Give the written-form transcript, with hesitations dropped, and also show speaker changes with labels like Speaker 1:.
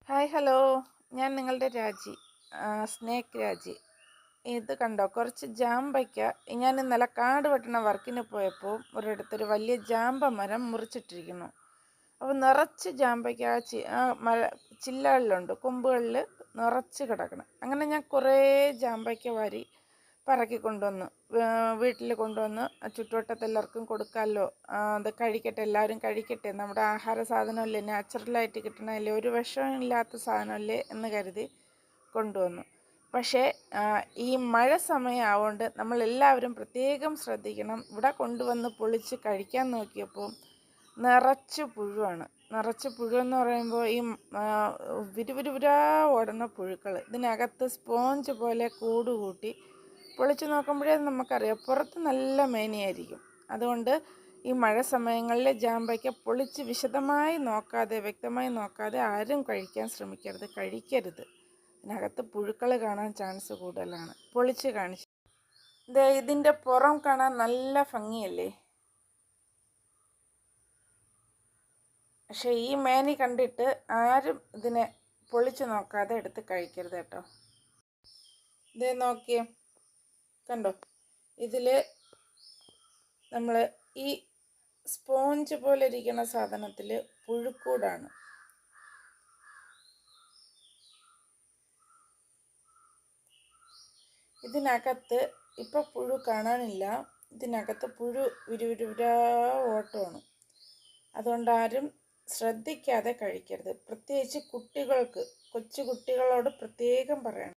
Speaker 1: Hi hello, ഞാൻ നിങ്ങളുടെ രാജി, സ്നേക്ക് രാജി. ഇത് കണ്ടോ, കുറച്ച് ജാമ്പയ്ക്ക. ഞാൻ ഇന്നലെ കാട് വെട്ടണ വർക്കിന് പോയപ്പോൾ ഒരിടത്തൊരു വലിയ ജാമ്പ മരം മുറിച്ചിട്ടിരിക്കുന്നു. അപ്പോൾ നിറച്ച് ജാമ്പയ്ക്ക ആ മര ചില്ലകളിലുണ്ട്, കൊമ്പുകളിൽ നിറച്ച് കിടക്കണം. അങ്ങനെ ഞാൻ കുറേ ജാമ്പയ്ക്ക വാരി പറക്കി കൊണ്ടുവന്നു, വീട്ടിൽ കൊണ്ടുവന്ന് ചുറ്റുവട്ടത്തെല്ലാവർക്കും കൊടുക്കാമല്ലോ. അത് കഴിക്കട്ടെ, എല്ലാവരും കഴിക്കട്ടെ, നമ്മുടെ ആഹാര സാധനമല്ലേ, നാച്ചുറലായിട്ട് കിട്ടണമല്ലേ, ഒരു വിഷവും ഇല്ലാത്ത സാധനമല്ലേ എന്ന് കരുതി കൊണ്ടുവന്നു. പക്ഷേ ഈ മഴ സമയമാവുകൊണ്ട് നമ്മളെല്ലാവരും പ്രത്യേകം ശ്രദ്ധിക്കണം. ഇവിടെ കൊണ്ടുവന്ന് പൊളിച്ച് കഴിക്കാൻ നോക്കിയപ്പോൾ നിറച്ച് പുഴുവാണ്. നിറച്ച് പുഴുവെന്ന് പറയുമ്പോൾ ഈ വിരുവിരുവിരാ ഓടുന്ന പുഴുക്കൾ ഇതിനകത്ത് സ്പോഞ്ച് പോലെ കൂട് കൂട്ടി പൊളിച്ച് നോക്കുമ്പോഴേ നമുക്കറിയാം പുറത്ത് നല്ല മേനിയായിരിക്കും. അതുകൊണ്ട് ഈ മഴ സമയങ്ങളിൽ ജാമ്പയ്ക്ക പൊളിച്ച് വിശദമായി നോക്കാതെ, വ്യക്തമായി നോക്കാതെ ആരും കഴിക്കാൻ ശ്രമിക്കരുത്, കഴിക്കരുത്. ഇതിനകത്ത് പുഴുക്കൾ കാണാൻ ചാൻസ് കൂടുതലാണ്. പൊളിച്ച് കാണിച്ചു. ഇതിൻ്റെ പുറം കാണാൻ നല്ല ഭംഗിയല്ലേ, പക്ഷെ ഈ മേനി കണ്ടിട്ട് ആരും ഇതിനെ പൊളിച്ച് നോക്കാതെ എടുത്ത് കഴിക്കരുത് കേട്ടോ. ഇത് നോക്കിയേ, കണ്ടോ, ഇതിൽ നമ്മൾ ഈ സ്പോഞ്ച് പോലെ ഇരിക്കുന്ന സാധനത്തിൽ പുഴുക്കൂടാണ്. ഇതിനകത്ത് ഇപ്പം പുഴു കാണാനില്ല. ഇതിനകത്ത് പുഴു വിരുവിരുവിരാ ഓട്ടമാണ്. അതുകൊണ്ട് ആരും ശ്രദ്ധിക്കാതെ കഴിക്കരുത്. പ്രത്യേകിച്ച് കുട്ടികൾക്ക്, കൊച്ചു കുട്ടികളോട് പ്രത്യേകം പറയണം.